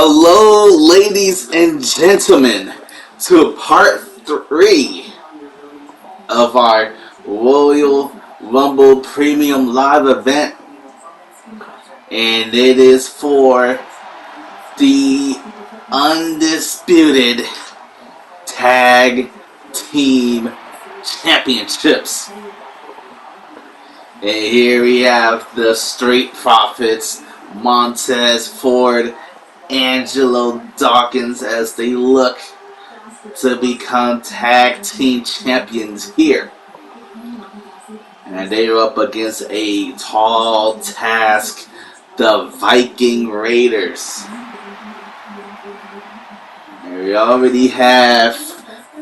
Hello, ladies and gentlemen, to part 3 of our Royal Rumble Premium Live event, and it is for the Undisputed Tag Team Championships. And here we have the Street Profits, Montez Ford, Angelo Dawkins, as they look to become tag team champions here. And they are up against a tall task, the Viking Raiders. And we already have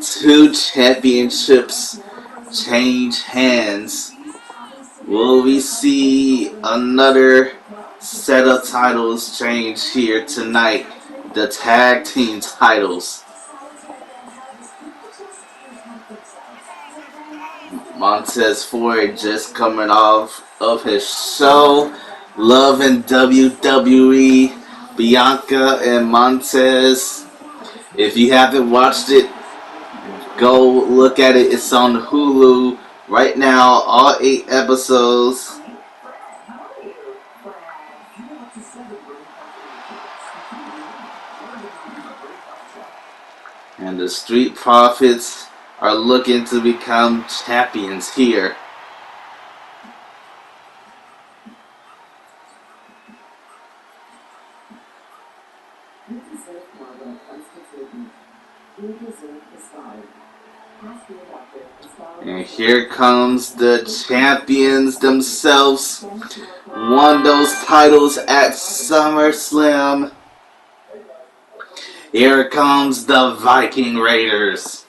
2 championships change hands. Will we see another set of titles change here tonight? The tag team titles. Montez Ford just coming off of his show, Love in WWE, Bianca and Montez. If you haven't watched it, go look at it. It's on Hulu right now, all 8 episodes. And the Street Profits are looking to become champions here. And here comes the champions themselves. Won those titles at SummerSlam. Here comes the Viking Raiders.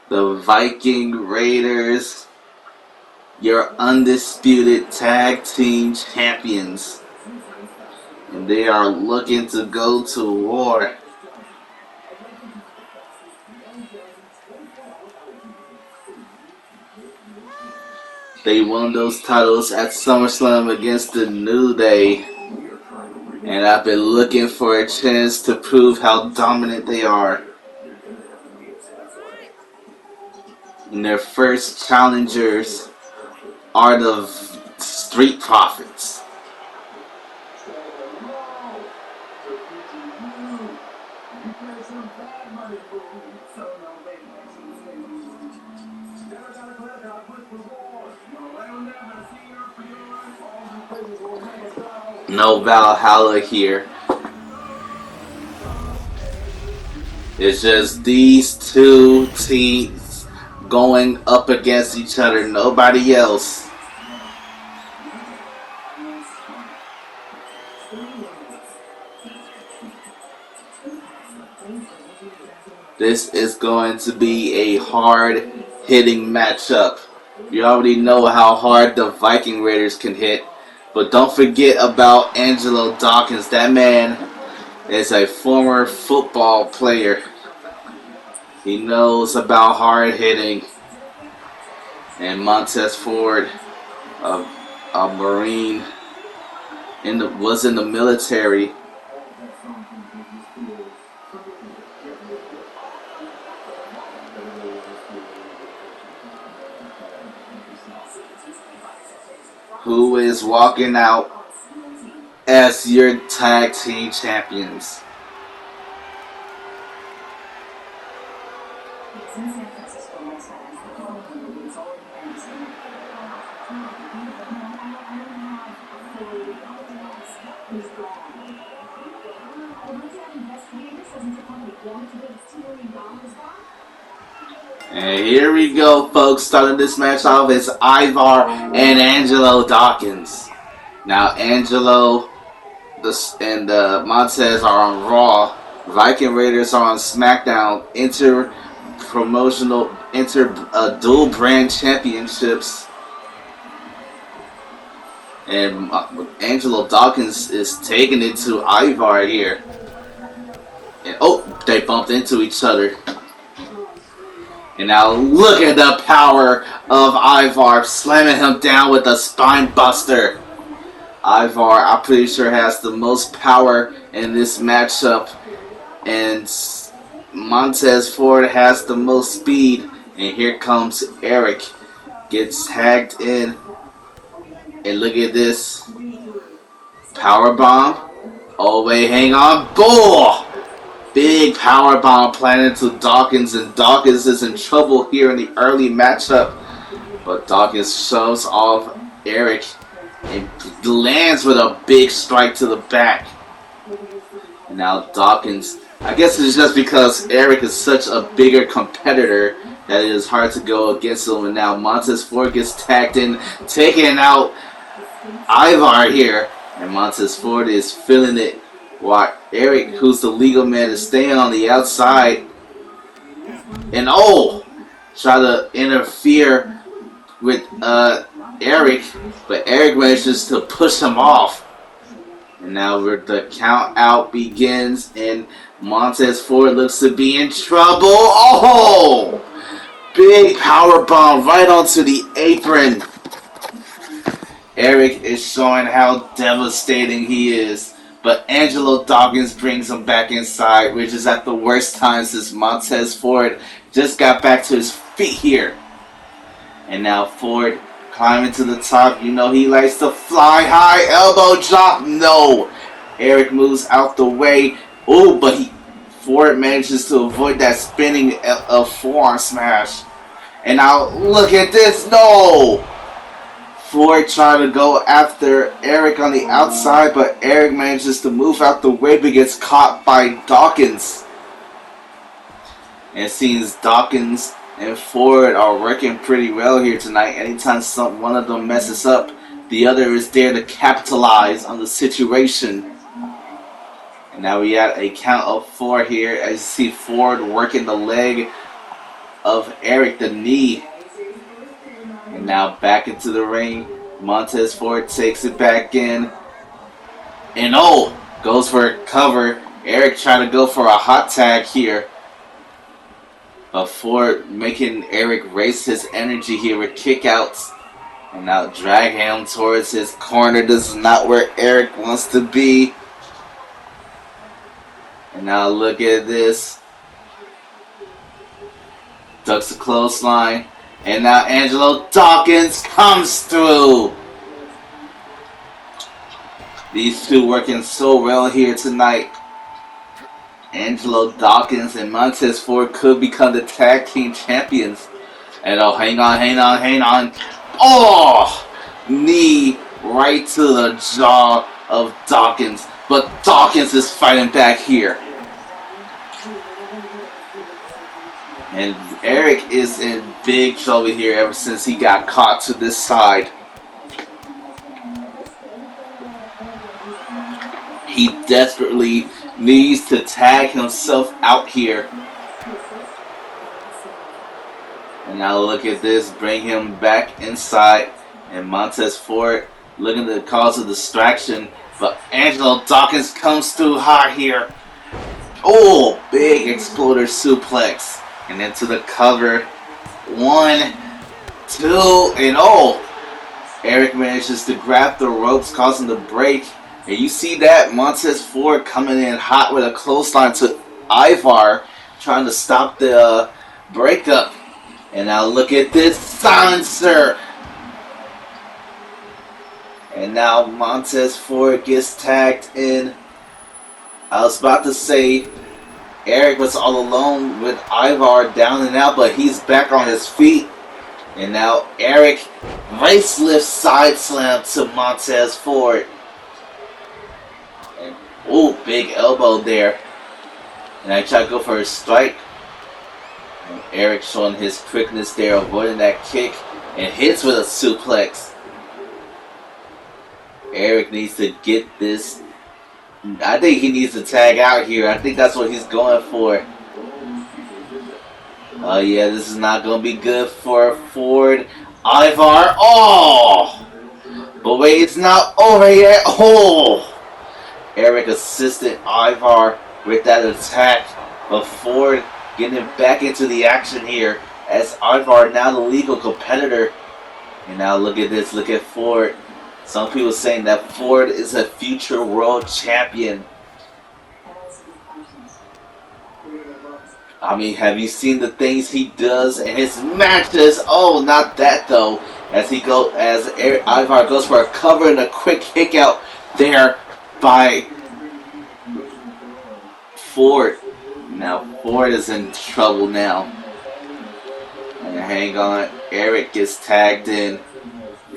The Viking Raiders, your undisputed tag team champions. And they are looking to go to war. They won those titles at SummerSlam against the New Day. And I've been looking for a chance to prove how dominant they are. And their first challengers are the Street Profits. No Valhalla here. It's just these 2 teams going up against each other, nobody else. This is going to be a hard-hitting matchup. You already know how hard the Viking Raiders can hit. But don't forget about Angelo Dawkins. That man is a former football player. He knows about hard hitting. And Montez Ford, a Marine, was in the military. Who is walking out as your tag team champions? And here we go, folks. Starting this match off is Ivar and Angelo Dawkins. Now, Angelo and Montez are on Raw. Viking Raiders are on SmackDown. Dual brand championships. And Angelo Dawkins is taking it to Ivar here. And, oh, they bumped into each other. And now look at the power of Ivar, slamming him down with a spine buster. Ivar, I'm pretty sure, has the most power in this matchup. And Montez Ford has the most speed. And here comes Eric. Gets tagged in. And look at this. Power bomb. Oh wait, hang on. Bull! Big power bomb planted to Dawkins, and Dawkins is in trouble here in the early matchup. But Dawkins shoves off Eric and lands with a big strike to the back. And now Dawkins, I guess it's just because Eric is such a bigger competitor that it is hard to go against him. And now Montez Ford gets tagged in, taking out Ivar here. And Montez Ford is feeling it, while Eric, who's the legal man, is staying on the outside. And try to interfere with Eric, but Eric manages to push him off. And now the count out begins, and Montez Ford looks to be in trouble. Oh! Big power bomb right onto the apron. Eric is showing how devastating he is, but Angelo Dawkins brings him back inside, which is at the worst time since Montez Ford just got back to his feet here. And now Ford climbing to the top. You know he likes to fly high, elbow drop. No. Eric moves out the way. Oh, but Ford manages to avoid that spinning forearm smash. And now look at this. No. Ford trying to go after Eric on the outside, but Eric manages to move out the way but gets caught by Dawkins. And it seems Dawkins and Ford are working pretty well here tonight. Anytime one of them messes up, the other is there to capitalize on the situation. And now we have a count of 4 here as you see Ford working the leg of Eric, the knee. And now back into the ring. Montez Ford takes it back in. And goes for a cover. Eric trying to go for a hot tag here. But Ford making Eric raise his energy here with kickouts. And now drag him towards his corner. This is not where Eric wants to be. And now look at this. Ducks the clothesline. And now Angelo Dawkins comes through. These two working so well here tonight. Angelo Dawkins and Montez Ford could become the tag team champions. And hang on. Knee right to the jaw of Dawkins. But Dawkins is fighting back here. And Eric is in big trouble here ever since he got caught to this side. He desperately needs to tag himself out here. And now look at this, bring him back inside. And Montez Ford looking to cause a distraction. But Angelo Dawkins comes through hard here. Big exploder suplex. And into the cover. 1, 2, and Eric manages to grab the ropes, causing the break. And you see that Montez Ford coming in hot with a clothesline to Ivar, trying to stop the breakup. And now look at this silencer. And now Montez Ford gets tagged in. I was about to say Eric was all alone with Ivar down and out, but he's back on his feet. And now Eric race lift side slam to Montez Ford. And big elbow there. And I try to go for a strike. And Eric showing his quickness there, avoiding that kick, and hits with a suplex. Eric needs to get this. I think he needs to tag out here. I think that's what he's going for. Oh yeah, this is not going to be good for Ford. Ivar. But wait, it's not over yet. Eric assisted Ivar with that attack. But Ford getting him back into the action here. as Ivar now the legal competitor. And now look at this, look at Ford. Some people saying that Ford is a future world champion. I mean, have you seen the things he does in his matches? Oh, not that though. As Ivar goes for a cover and a quick kick out there by Ford. Now Ford is in trouble now. And hang on, Eric gets tagged in.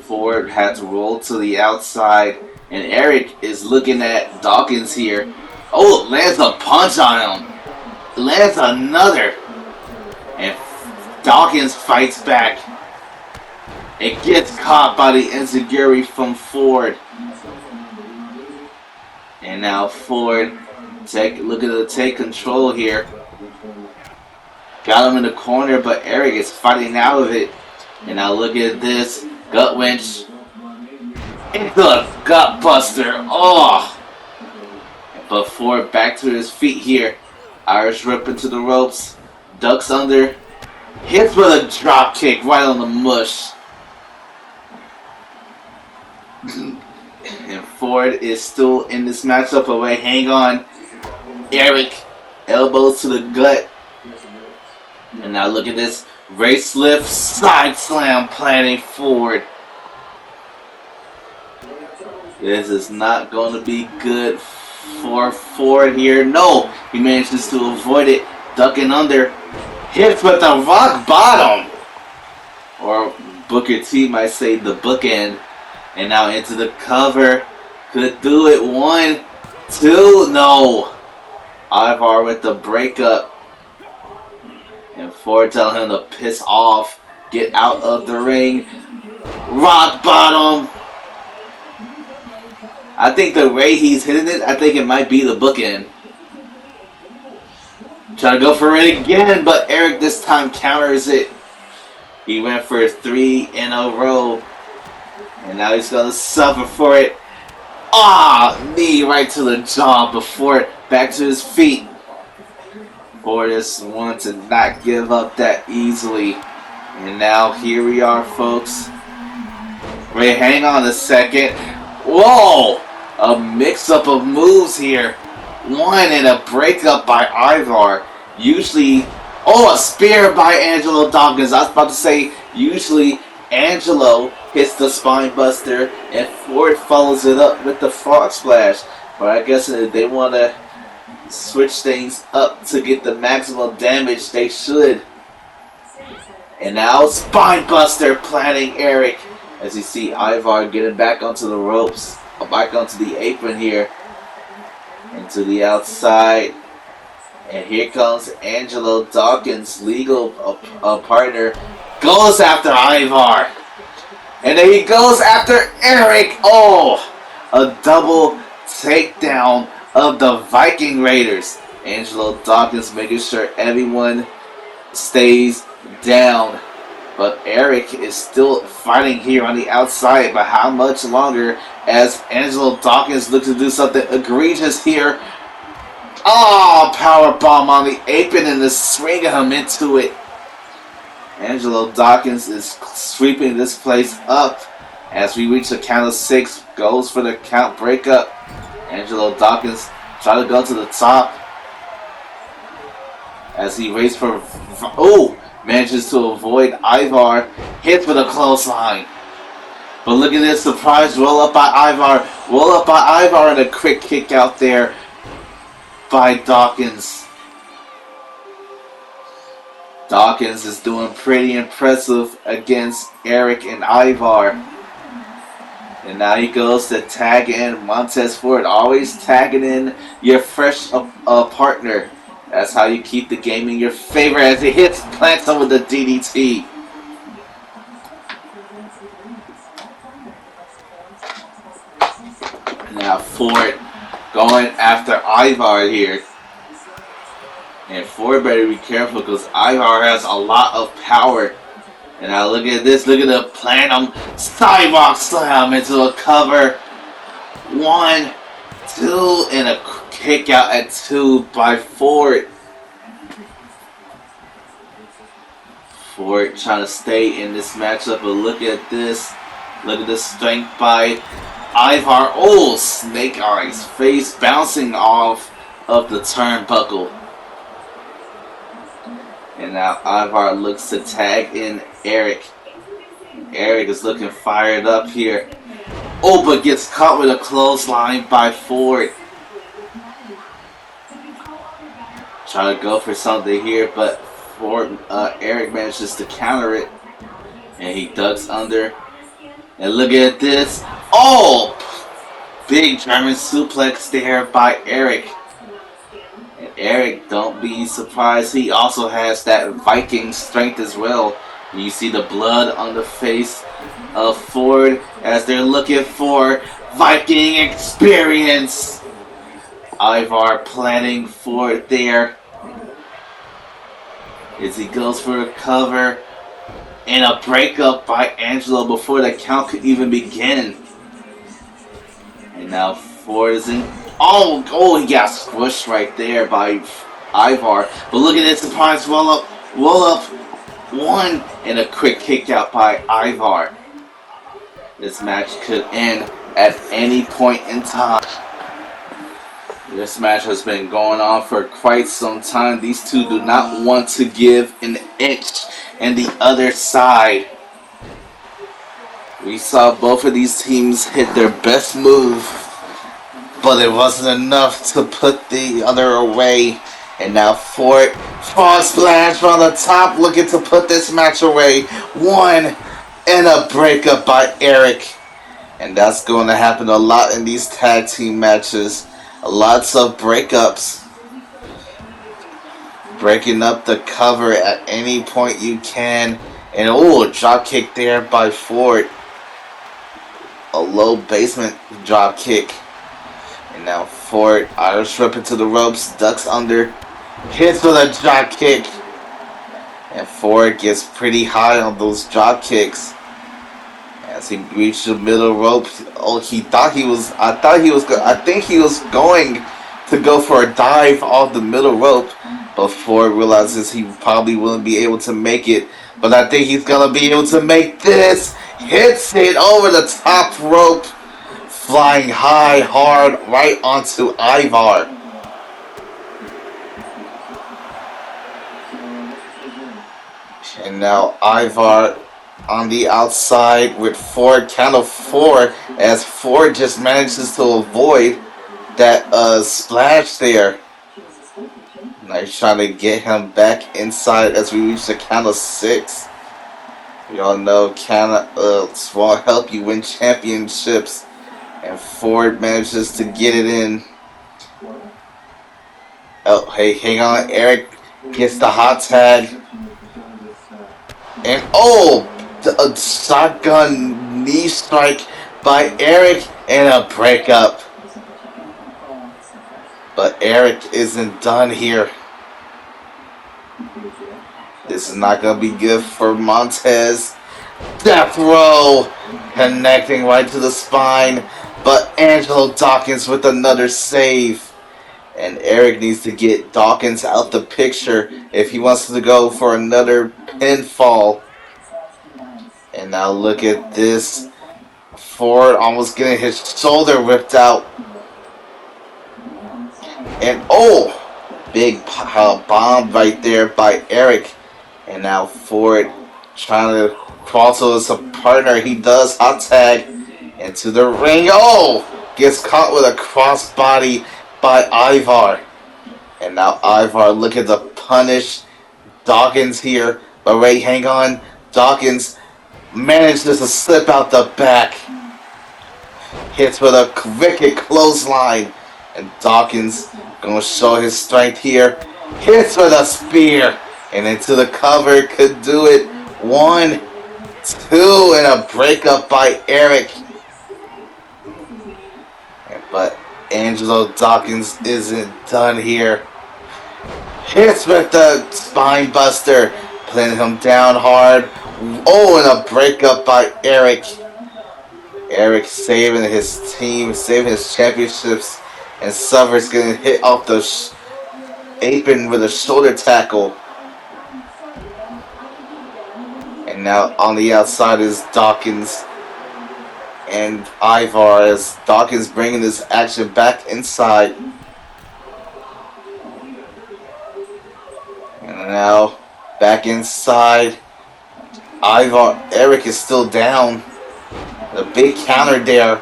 Ford had to roll to the outside, and Eric is looking at Dawkins here. Oh, lands a punch on him. Lands another. And Dawkins fights back. It gets caught by the enziguri from Ford. And now Ford take control here. Got him in the corner, but Eric is fighting out of it. And now look at this. Gut winch. Into a gut buster. Oh! But Ford back to his feet here. Irish rip into the ropes. Ducks under. Hits with a drop kick right on the mush. And Ford is still in this matchup away. Hang on. Eric. Elbows to the gut. And now look at this. Race lift, side slam planting Ford. This is not going to be good for Ford here. No, he manages to avoid it. Ducking under. Hits with the rock bottom. Or Booker T might say the bookend. And now into the cover. Could do it. 1, 2. No. Ivar with the breakup. And Ford telling him to piss off. Get out of the ring. Rock bottom. I think the way he's hitting it, I think it might be the bookend. Trying to go for it again, but Eric this time counters it. He went for 3 in a row. And now he's going to suffer for it. Knee right to the jaw before back to his feet. Ford just wants to not give up that easily. And now here we are, folks. Wait, hang on a second. Whoa! A mix-up of moves here. 1 and a breakup by Ivar. Usually... Oh, a spear by Angelo Dawkins. I was about to say, usually Angelo hits the spine buster and Ford follows it up with the frog splash. But I guess they want to switch things up to get the maximum damage. They should. And now spine buster planting Eric. As you see Ivar getting back onto the ropes. Back onto the apron here. Into the outside. And here comes Angelo Dawkins, legal partner. Goes after Ivar. And then he goes after Eric. Oh! A double takedown of the Viking Raiders. Angelo Dawkins making sure everyone stays down. But Eric is still fighting here on the outside. But how much longer as Angelo Dawkins looks to do something egregious here. Oh, powerbomb on the apron and the swing him into it. Angelo Dawkins is sweeping this place up as we reach the count of 6. Goes for the count breakup. Angelo Dawkins trying to go to the top as he waits for... Oh! Manages to avoid Ivar. Hit for the clothesline. But look at this surprise roll up by Ivar. Roll up by Ivar and a quick kick out there by Dawkins. Dawkins is doing pretty impressive against Eric and Ivar. And now he goes to tag in Montez Ford. Always tagging in your fresh partner. That's how you keep the game in your favor as he plants him with the DDT. Now Ford going after Ivar here. And Ford better be careful because Ivar has a lot of power. And now look at this. Look at the Planum sidewalk slam into a cover. 1, 2, and a kick out at 2 by Ford. Ford trying to stay in this matchup, but look at this. Look at the strength by Ivar. Oh, Snake Eyes face bouncing off of the turnbuckle. And now Ivar looks to tag in Eric. Eric is looking fired up here. Oh, but gets caught with a clothesline by Ford. Trying to go for something here, but Eric manages to counter it. And he ducks under. And look at this. Oh! Big German suplex there by Eric. And Eric, don't be surprised, he also has that Viking strength as well. You see the blood on the face of Ford as they're looking for Viking experience. Ivar planning for it there as he goes for a cover and a breakup by Angelo before the count could even begin. And now Ford is in. Oh, he got squished right there by Ivar. But look at this surprise roll up. One and a quick kick out by Ivar. This match could end at any point in time. This match has been going on for quite some time. These two do not want to give an inch and the other side. We saw both of these teams hit their best move, but it wasn't enough to put the other away. And now Ford, frog splash from the top, looking to put this match away. One and a breakup by Eric. And that's going to happen a lot in these tag team matches. Lots of breakups. Breaking up the cover at any point you can. And a drop kick there by Ford. A low basement drop kick. And now Ford, Irish whip into the ropes, ducks under, hits with a drop kick. And Ford gets pretty high on those drop kicks. As he reached the middle rope, I think he was going to go for a dive off the middle rope, but Ford realizes he probably wouldn't be able to make it. But I think he's gonna be able to make this. Hits it over the top rope, flying high, hard, right onto Ivar. And now Ivar on the outside with Ford, count of 4, as Ford just manages to avoid that splash there. Now he's trying to get him back inside as we reach the count of 6. We all know count won't help you win championships, and Ford manages to get it in. Oh, hey, hang on. Eric gets the hot tag. And a shotgun knee strike by Eric and a breakup. But Eric isn't done here. This is not going to be good for Montez. Death row connecting right to the spine. But Angelo Dawkins with another save. And Eric needs to get Dawkins out the picture if he wants to go for another pinfall. And now look at this. Ford almost getting his shoulder ripped out. And big bomb right there by Eric. And now Ford trying to crawl to his partner. He does hot tag into the ring. Gets caught with a crossbody by Ivar. And now Ivar looking to punish Dawkins here. But wait, hang on. Dawkins manages to slip out the back. Hits with a wicked clothesline. And Dawkins gonna show his strength here. Hits with a spear. And into the cover. Could do it. 1, 2, and a breakup by Eric. But Angelo Dawkins isn't done here. Hits with the spine buster. Pinning him down hard. And a breakup by Eric. Eric saving his team, saving his championships. And Summers getting hit off the apron with a shoulder tackle. And now on the outside is Dawkins and Ivar, as Dawkins bringing this action back inside. And now back inside. Ivar, Eric is still down. A big counter there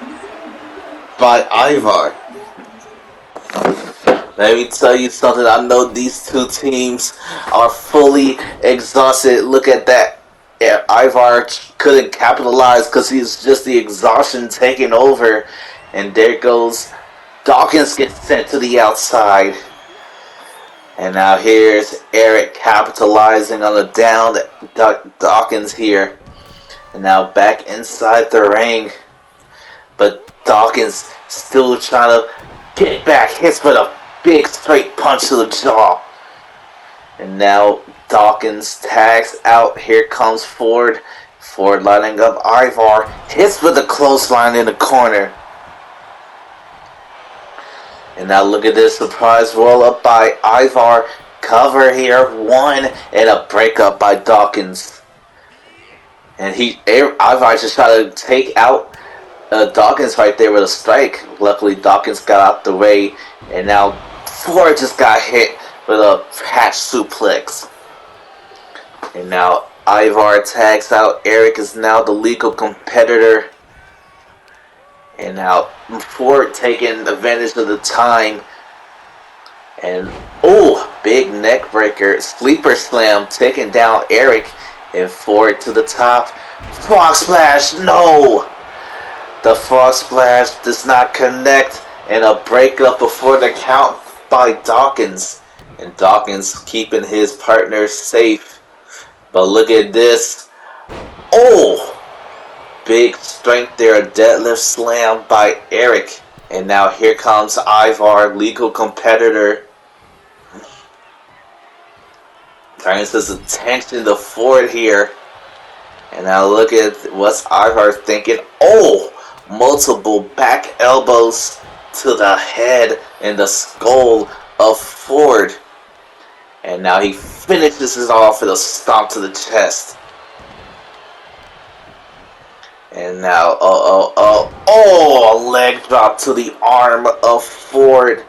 by Ivar. Let me tell you something. I know these two teams are fully exhausted. Look at that. Yeah, Ivar couldn't capitalize because he's just the exhaustion taking over. And there goes Dawkins, gets sent to the outside. And now here's Eric capitalizing on the down. Dawkins here. And now back inside the ring. But Dawkins still trying to get back. Hits with a big straight punch to the jaw. And now Dawkins tags out. Here comes Ford. Ford lining up Ivar. Hits with a clothesline in the corner. And now look at this surprise roll up by Ivar. Cover here. One. And a breakup by Dawkins. And Ivar just trying to take out Dawkins right there with a strike. Luckily Dawkins got out the way. And now Ford just got hit with a hatch suplex. And now Ivar tags out. Eric is now the legal competitor. And now Ford taking advantage of the time. And big neck breaker. Sleeper slam taking down Eric. And Ford to the top. Frog splash. No! The frog splash does not connect. And a breakup before the count by Dawkins. And Dawkins keeping his partner safe. But look at this. Big strength there. A deadlift slam by Eric. And now here comes Ivar, legal competitor. Turns his attention to Ford here. And now look at what's Ivar thinking. Multiple back elbows to the head and the skull of Ford. And now he finishes it off with a stomp to the chest. And now, a leg drop to the arm of Ford.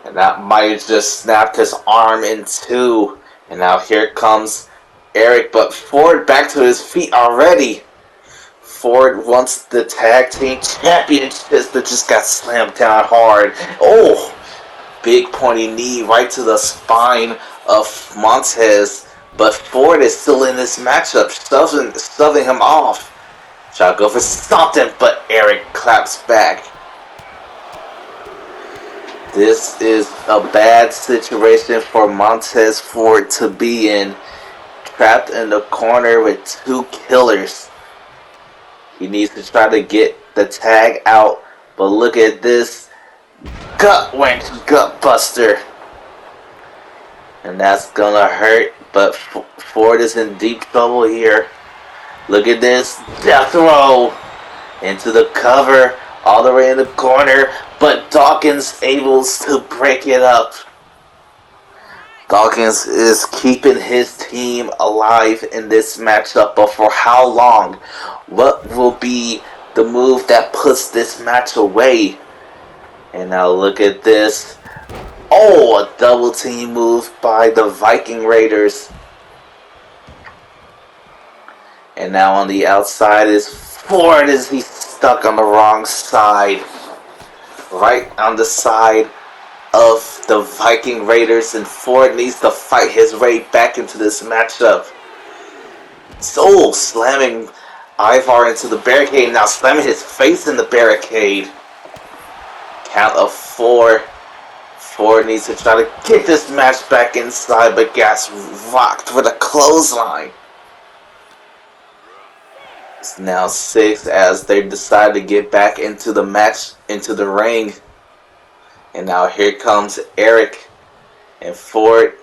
And that might have just snapped his arm in two. And now here comes Eric, but Ford back to his feet already. Ford wants the Tag Team Championships, but just got slammed down hard. Big pointy knee right to the spine of Montez. But Ford is still in this matchup, shoving him off. Try to go for something, but Eric claps back. This is a bad situation for Montez Ford to be in. Trapped in the corner with two killers. He needs to try to get the tag out. But look at this. Gut wrench, gut buster. And that's gonna hurt. But Ford is in deep trouble here. Look at this. Death row. Into the cover. All the way in the corner. But Dawkins able to break it up. Dawkins is keeping his team alive in this matchup. But for how long? What will be the move that puts this match away? And now look at this. A double team move by the Viking Raiders. And now on the outside is Ford as he's stuck on the wrong side. Right on the side of the Viking Raiders. And Ford needs to fight his way back into this matchup. Slamming Ivar into the barricade. Now slamming his face in the barricade. Count of 4. Ford needs to try to get this match back inside, but gets rocked with a clothesline. It's now 6 as they decide to get back into the match, into the ring. And now here comes Eric. And Ford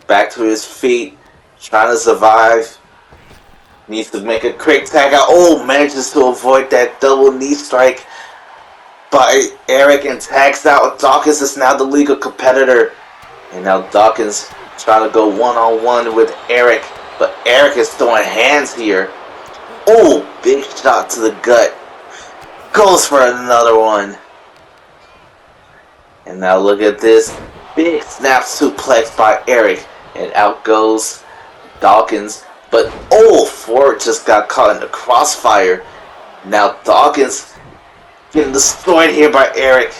back to his feet, trying to survive. Needs to make a quick tag out. Manages to avoid that double knee strike by Eric and tags out. Dawkins is now the legal competitor. And now Dawkins trying to go one-on-one with Eric. But Eric is throwing hands here. Oh, big shot to the gut. Goes for another one. And now look at this. Big snap suplex by Eric. And out goes Dawkins. But oh, Ford just got caught in the crossfire. Now Dawkins getting destroyed here by Eric.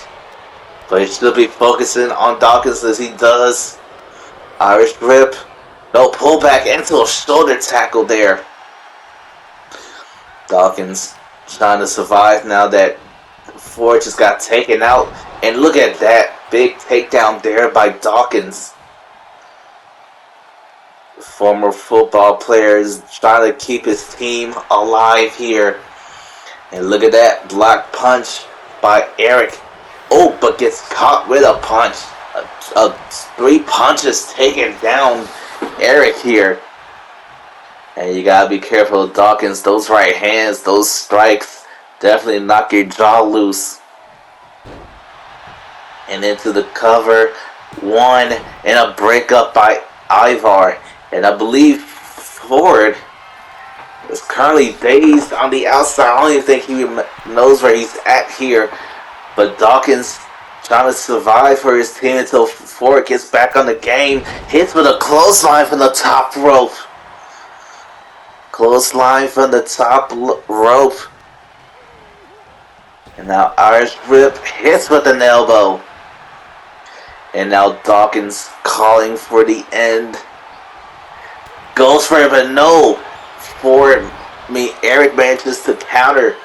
But he should be focusing on Dawkins as he does. Irish grip. No pullback into a shoulder tackle there. Dawkins trying to survive now that Ford just got taken out. And look at that big takedown there by Dawkins. Former football player is trying to keep his team alive here. And look at that block punch by Eric. Oh, but gets caught with a punch. 3 punches taking down Eric here. And you gotta be careful with Dawkins. Those right hands, those strikes definitely knock your jaw loose. And into the cover. 1 and a breakup by Ivar. And I believe Ford is currently dazed on the outside. I don't even think he knows where he's at here. But Dawkins trying to survive for his team until Ford gets back on the game. Hits with a clothesline from the top rope. Clothesline from the top rope. And now Irish Whip hits with an elbow. And now Dawkins calling for the end. Goes for it, but no. Eric manages to counter.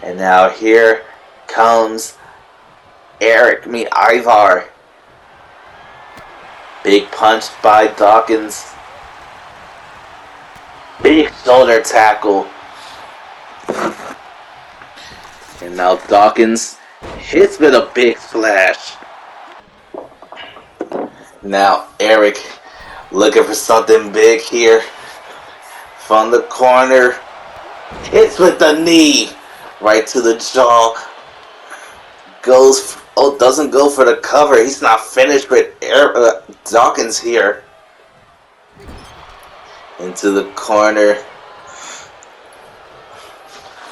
And now here comes Ivar. Big punch by Dawkins. Big shoulder tackle. And now Dawkins hits with a big splash. Now Eric looking for something big here. From the corner. Hits with the knee. Right to the jaw. Doesn't go for the cover. He's not finished with Dawkins here. Into the corner.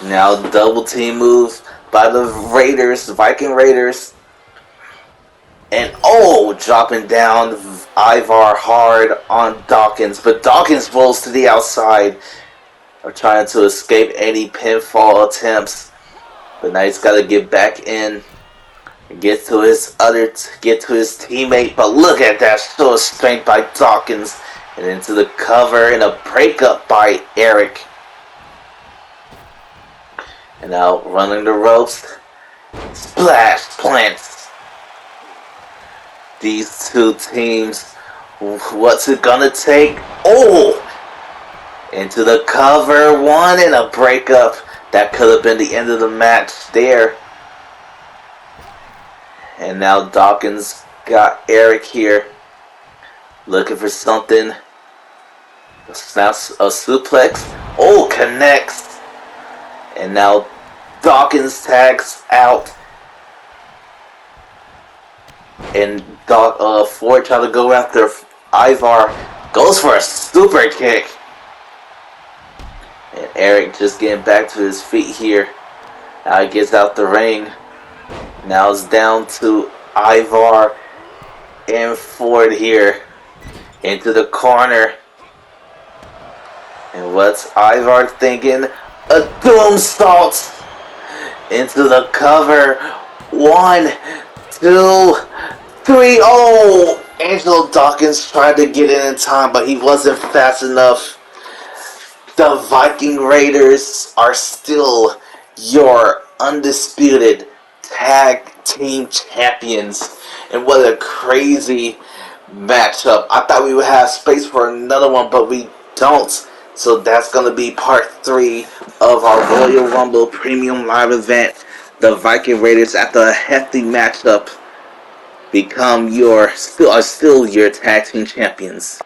Now double team move by the Raiders, the Viking Raiders. And dropping down Ivar hard on Dawkins. But Dawkins rolls to the outside. Trying to escape any pinfall attempts. But now he's got to get back in. And get to his teammate. But look at that show of strength by Dawkins. And into the cover and a breakup by Eric. And now running the ropes. Splash plants. These two teams. What's it gonna take? Into the cover. 1 and a breakup. That could have been the end of the match there. And now Dawkins got Eric here. Looking for something. A suplex. Connects. And now Dawkins tags out. And Ford trying to go after Ivar. Goes for a super kick. And Eric just getting back to his feet here. Now he gets out the ring. Now it's down to Ivar and Ford here. Into the corner. And what's Ivar thinking? A doomsault. Into the cover. 1, 2, 3. Angelo Dawkins tried to get in time, but he wasn't fast enough. The Viking Raiders are still your undisputed tag team champions. And what a crazy matchup. I thought we would have space for another one, but we don't. So that's going to be part 3 of our Royal Rumble Premium Live event. The Viking Raiders, after a hefty matchup, are still your tag team champions.